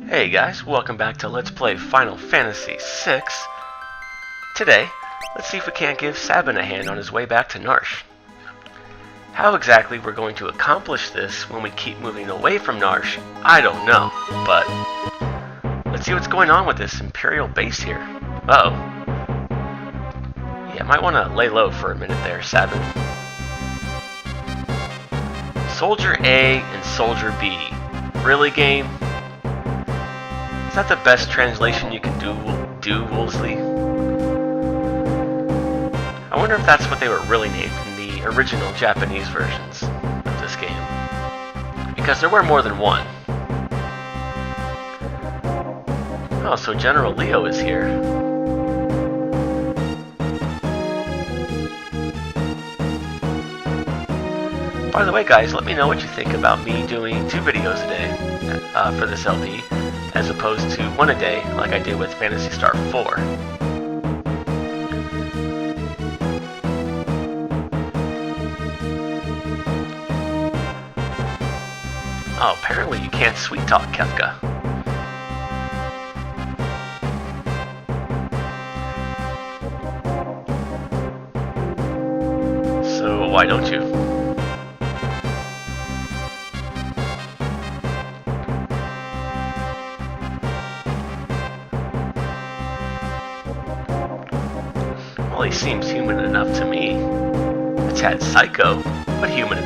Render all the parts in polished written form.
Hey guys, welcome back to Let's Play Final Fantasy VI. Today, let's see if we can't give Sabin a hand on his way back to Narshe. How exactly we're going to accomplish this when we keep moving away from Narshe, I don't know, but let's see what's going on with this Imperial base here. Uh-oh. Yeah, might want to lay low for a minute there, Sabin. Soldier A and Soldier B. Really, game? Is that the best translation you can do, Wolseley? I wonder if that's what they were really named in the original Japanese versions of this game. Because there were more than one. Oh, so General Leo is here. By the way, guys, let me know what you think about me doing 2 videos a day for this LP, as opposed to 1 a day like I did with Phantasy Star 4. Oh, apparently you can't sweet talk Kefka. So why don't you? Well, he seems human enough to me. A tad psycho, but human.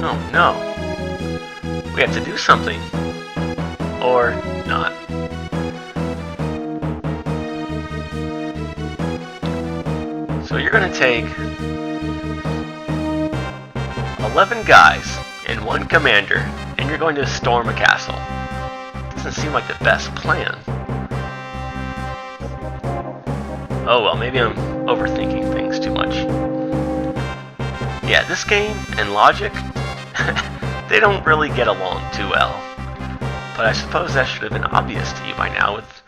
Oh no. We have to do something. Or not. So you're gonna take 11 guys and 1 commander, and you're going to storm a castle. Doesn't seem like the best plan. Oh well, maybe I'm overthinking things too much. Yeah, this game and logic, they don't really get along too well. But I suppose that should have been obvious to you by now with,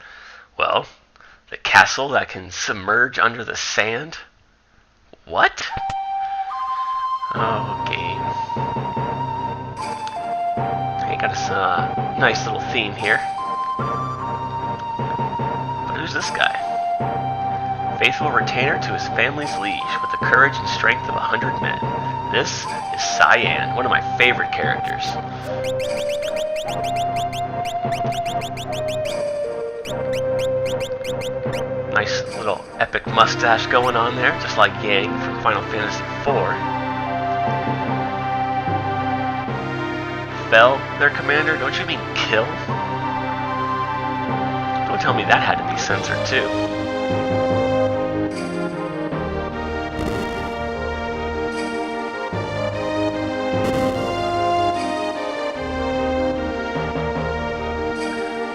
well, the castle that can submerge under the sand. What? Oh, game. I got us a nice little theme here. But who's this guy? Faithful retainer to his family's liege, with the courage and strength of 100 men. This is Cyan, one of my favorite characters. Nice little epic mustache going on there, just like Yang from Final Fantasy IV. Fell, their commander? Don't you mean kill? Don't tell me that had to be censored too.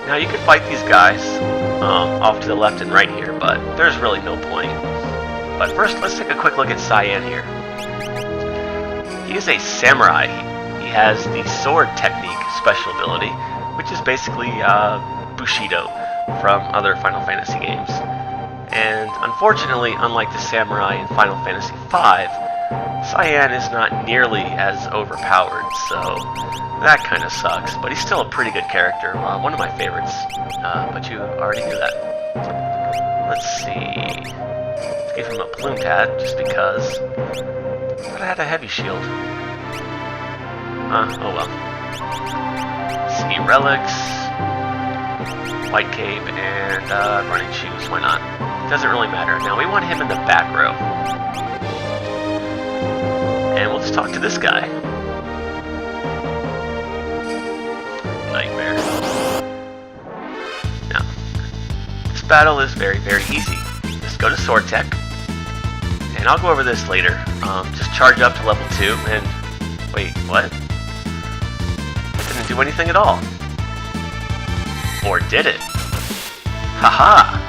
Now you could fight these guys off to the left and right here, but there's really no point. But first, let's take a quick look at Cyan here. He is a samurai. He has the sword technique special ability, which is basically Bushido from other Final Fantasy games. And unfortunately, unlike the samurai in Final Fantasy V, Cyan is not nearly as overpowered, so that kind of sucks. But he's still a pretty good character, one of my favorites, but you already knew that. Let's see. Let's give him a plume pad, just because. I thought I had a heavy shield. Oh well. See, relics, white cape, and running shoes. Why not? Doesn't really matter. Now we want him in the back row. And we'll just talk to this guy. Nightmare. Now, this battle is very, very easy. Just go to Sword Tech. And I'll go over this later. Just charge up to level 2 and... Wait, what? Didn't do anything at all. Or did it? Haha!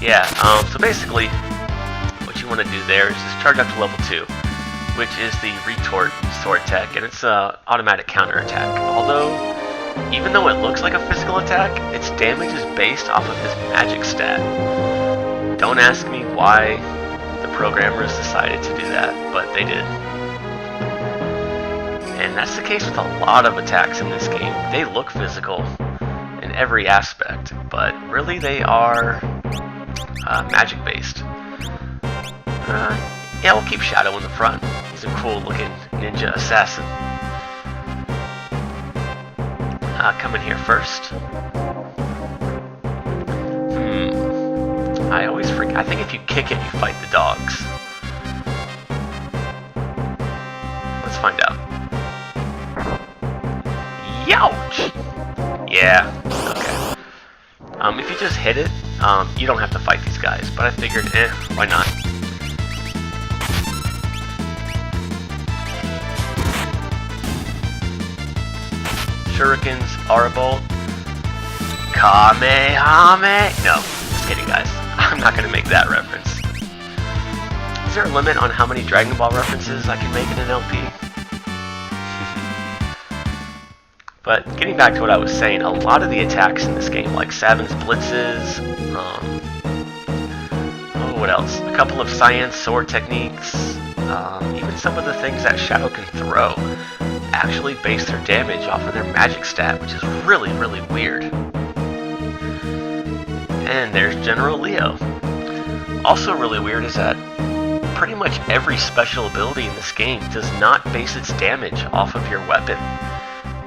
Yeah, so basically, what you want to do there is just charge up to level 2, which is the retort sword tech, and it's an automatic counterattack. Although, even though it looks like a physical attack, its damage is based off of his magic stat. Don't ask me why the programmers decided to do that, but they did. And that's the case with a lot of attacks in this game. They look physical in every aspect, but really they are magic based. Yeah, we'll keep Shadow in the front. He's a cool looking ninja assassin. Come in here first. I always forget. I think if you kick it, you fight the dogs. Let's find out. Youch! Yeah, okay. If you just hit it, you don't have to fight these guys, but I figured, why not? Shurikens, Arbolt, Kamehame. No, just kidding, guys. I'm not going to make that reference. Is there a limit on how many Dragon Ball references I can make in an LP? But getting back to what I was saying, a lot of the attacks in this game, like Sabin's blitzes, what else? A couple of Cyan's sword techniques, even some of the things that Shadow can throw actually base their damage off of their magic stat, which is really, really weird. And there's General Leo. Also really weird is that pretty much every special ability in this game does not base its damage off of your weapon,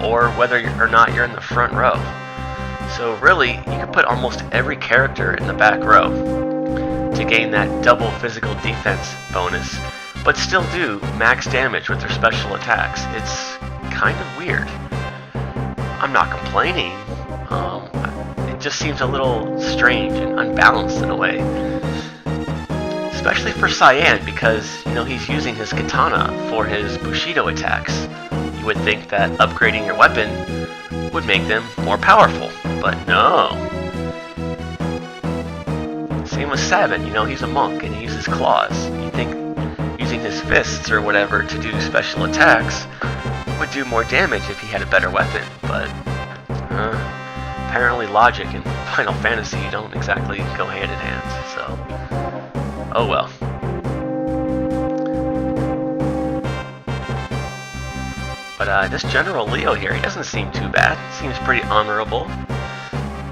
or whether or not you're in the front row. So really, you can put almost every character in the back row to gain that double physical defense bonus, but still do max damage with their special attacks. It's kind of weird. I'm not complaining. It just seems a little strange and unbalanced in a way. Especially for Cyan, because, you know, he's using his katana for his Bushido attacks. You would think that upgrading your weapon would make them more powerful, but no. Same with Sabin, you know, he's a monk and he uses claws. You think using his fists or whatever to do special attacks would do more damage if he had a better weapon, but apparently logic and Final Fantasy don't exactly go hand in hand, so oh well. But this General Leo here, he doesn't seem too bad. Seems pretty honorable.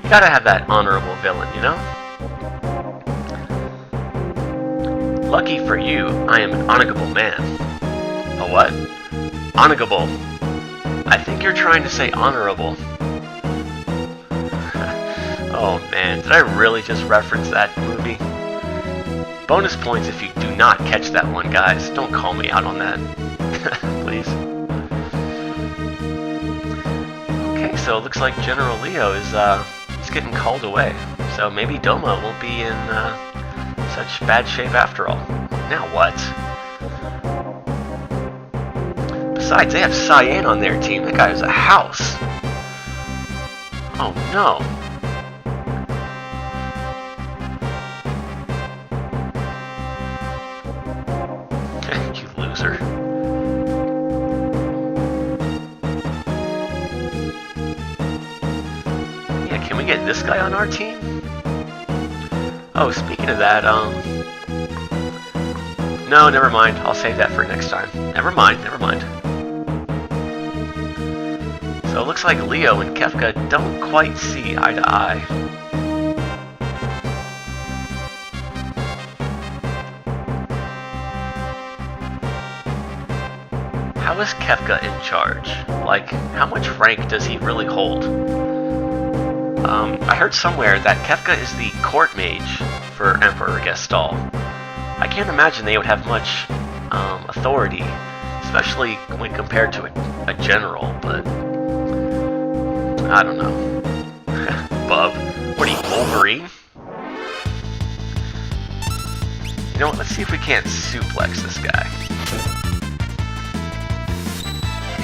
You gotta have that honorable villain, you know? Lucky for you, I am an honorable man. A what? Honorable. I think you're trying to say honorable. Oh man, did I really just reference that movie? Bonus points if you do not catch that one, guys. Don't call me out on that. Please. Okay, so it looks like General Leo is he's getting called away. So maybe Doma won't be in such bad shape after all. Now what? Besides, they have Cyan on their team. That guy is a house. Oh no. You loser. Yeah, can we get this guy on our team? Oh, speaking of that, no, never mind. I'll save that for next time. Never mind, never mind. So it looks like Leo and Kefka don't quite see eye to eye. How is Kefka in charge? Like, how much rank does he really hold? I heard somewhere that Kefka is the court mage for Emperor Gestal. I can't imagine they would have much authority, especially when compared to a general, but I don't know. Bub, what are you, Wolverine? You know what, let's see if we can't suplex this guy.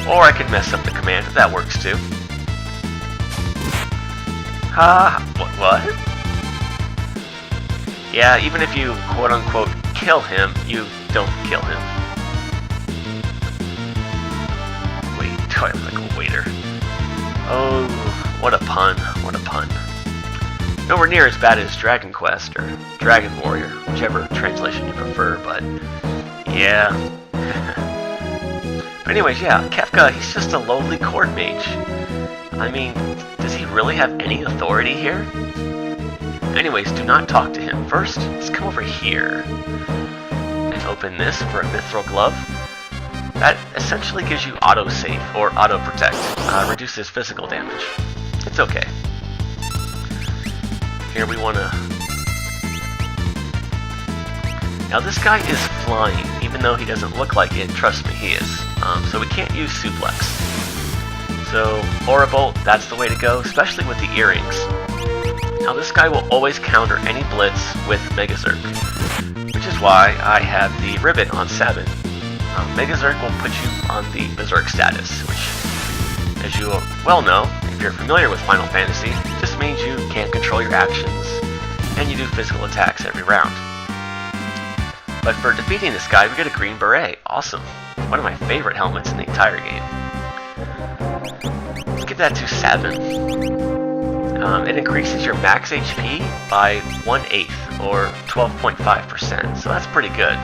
Or I could mess up the command, that works too. What? Yeah, even if you quote-unquote kill him, you don't kill him. Wait, do I look like a waiter? Oh, what a pun, what a pun. Nowhere near as bad as Dragon Quest or Dragon Warrior, whichever translation you prefer, but yeah. But anyways, yeah, Kefka, he's just a lowly court mage. I mean, does he really have any authority here? Anyways, do not talk to him. First, let's come over here and open this for a mithril glove. That essentially gives you auto-save or auto-protect. Reduces physical damage. It's okay. Here we want to... Now this guy is flying, even though he doesn't look like it. Trust me, he is. So we can't use suplex. So Aura Bolt, that's the way to go, especially with the earrings. Now this guy will always counter any blitz with Megazerk, which is why I have the ribbon on Sabin. Megazerk will put you on the Berserk status, which, as you well know, if you're familiar with Final Fantasy, just means you can't control your actions, and you do physical attacks every round. But for defeating this guy, we get a green beret. Awesome. One of my favorite helmets in the entire game. Let's give that to Sabin. It increases your max HP by 1/8, or 12.5%, so that's pretty good.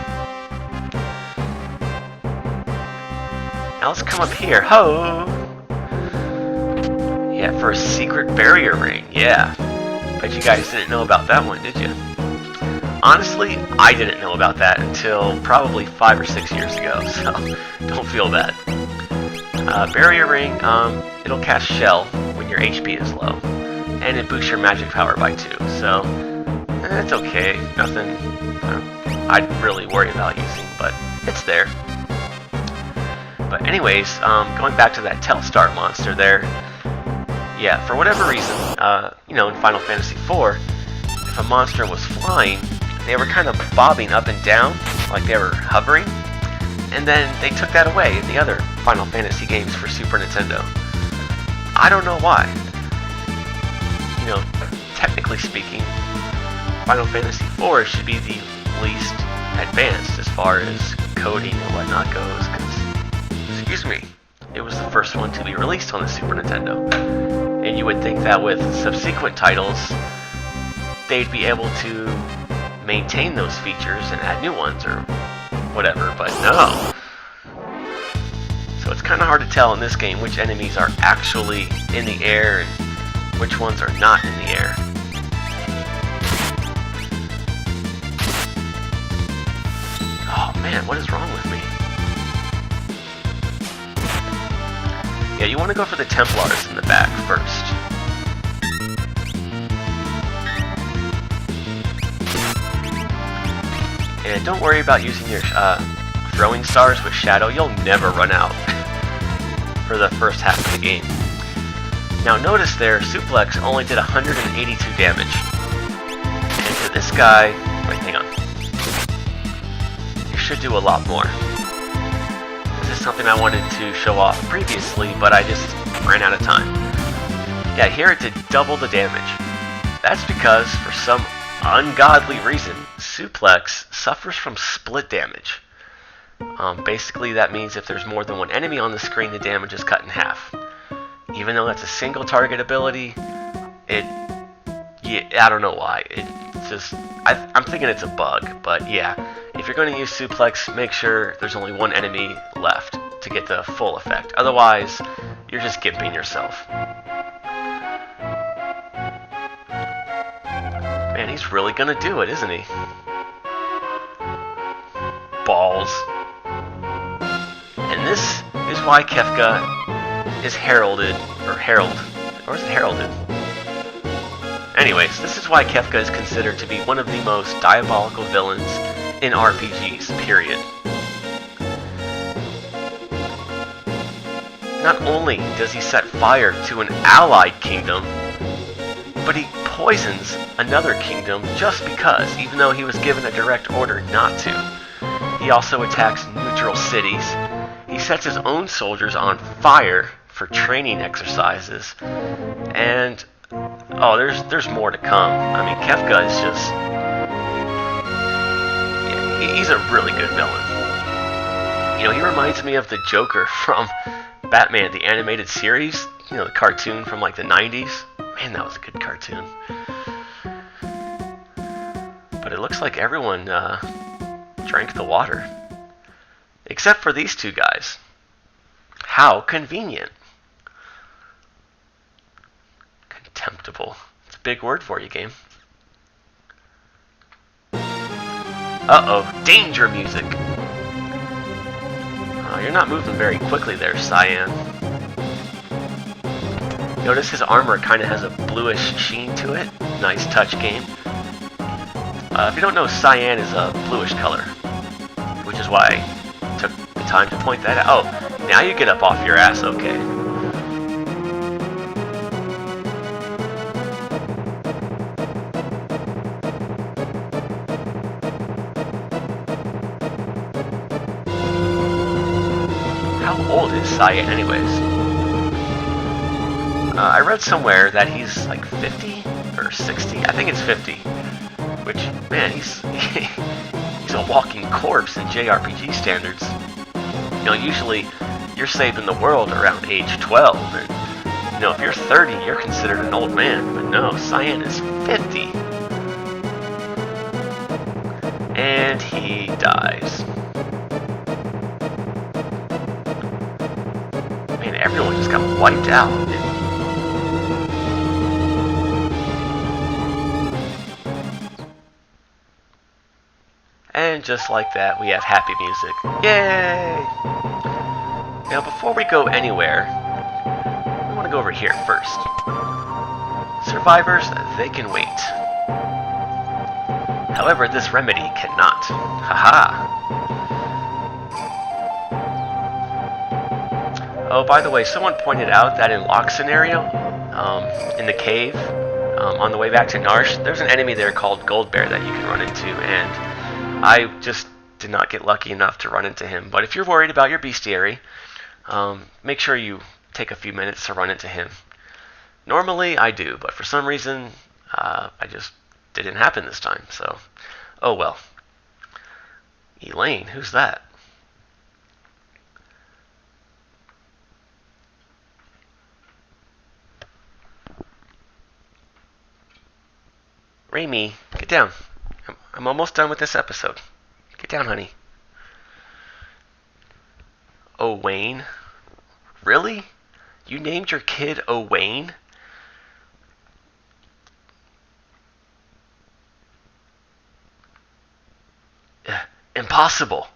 Now let's come up here. Ho! Yeah, for a secret barrier ring. Yeah. Bet you guys didn't know about that one, did you? Honestly, I didn't know about that until probably 5 or 6 years ago, so don't feel bad. Barrier ring, it'll cast Shell when your HP is low, and it boosts your magic power by 2, so it's okay. Nothing I'd really worry about using, but it's there. But anyways, going back to that Telstar monster there, yeah, for whatever reason, you know, in Final Fantasy IV, if a monster was flying, they were kind of bobbing up and down, like they were hovering, and then they took that away in the other Final Fantasy games for Super Nintendo. I don't know why. You know, technically speaking, Final Fantasy IV should be the least advanced as far as coding and whatnot goes, because, excuse me, it was the first one to be released on the Super Nintendo. And you would think that with subsequent titles, they'd be able to maintain those features and add new ones or whatever, but no. So it's kind of hard to tell in this game which enemies are actually in the air and which ones are not in the air. Oh man, what is wrong with me? Yeah, you want to go for the Templars in the back first. And don't worry about using your throwing stars with Shadow. You'll never run out for the first half of the game. Now notice there, Suplex only did 182 damage. And to this guy, wait, hang on. You should do a lot more. This is something I wanted to show off previously, but I just ran out of time. Yeah, here it did double the damage. That's because, for some ungodly reason, Suplex suffers from split damage. Basically, that means if there's more than one enemy on the screen, the damage is cut in half. Even though that's a single target ability, I don't know why. It's just, I'm thinking it's a bug, but yeah. If you're going to use Suplex, make sure there's only one enemy left to get the full effect. Otherwise, you're just gimping yourself. Man, he's really gonna do it, isn't he? Balls. And this is why Kefka is heralded, or is it heralded? Anyways, this is why Kefka is considered to be one of the most diabolical villains in RPGs, period. Not only does he set fire to an allied kingdom, but he poisons another kingdom just because, even though he was given a direct order not to. He also attacks neutral cities. He sets his own soldiers on fire for training exercises. And, oh, there's more to come. I mean, Kefka is just... yeah, he's a really good villain. You know, he reminds me of the Joker from Batman, the animated series. You know, the cartoon from like the 90s. Man, that was a good cartoon. But it looks like everyone drank the water. Except for these two guys. How convenient. Contemptible. It's a big word for you, game. Uh-oh, danger music. Oh, you're not moving very quickly there, Cyan. Notice his armor kind of has a bluish sheen to it. Nice touch, game. If you don't know, Cyan is a bluish color, which is why I took the time to point that out. Oh, now you get up off your ass, okay. How old is Cyan anyways? I read somewhere that he's like 50 or 60. I think it's 50. Which, man, he's he's a walking corpse in JRPG standards. You know, usually you're saving the world around age 12, and you know, if you're 30, you're considered an old man. But no, Cyan is 50. And he dies. Man, everyone just got wiped out. And just like that, we have happy music. Yay! Now, before we go anywhere, we want to go over here first. Survivors, they can wait. However, this remedy cannot. Haha! Oh, by the way, someone pointed out that in Lock scenario, in the cave, on the way back to Narsh, there's an enemy there called Goldbear that you can run into, and I just did not get lucky enough to run into him. But if you're worried about your bestiary, make sure you take a few minutes to run into him. Normally, I do, but for some reason, I just didn't happen this time. So, oh well. Elaine, who's that? Raimi, get down. I'm almost done with this episode. Get down, honey. Owain? Really? You named your kid Owain? Impossible.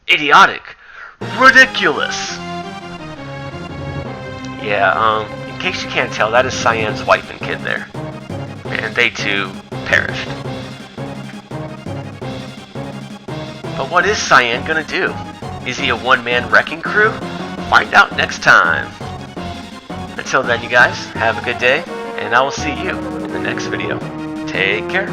Idiotic. Ridiculous. Yeah, in case you can't tell, that is Cyan's wife and kid there. And they too perished. But what is Cyan gonna do? Is he a one-man wrecking crew? Find out next time. Until then, you guys, have a good day, and I will see you in the next video. Take care.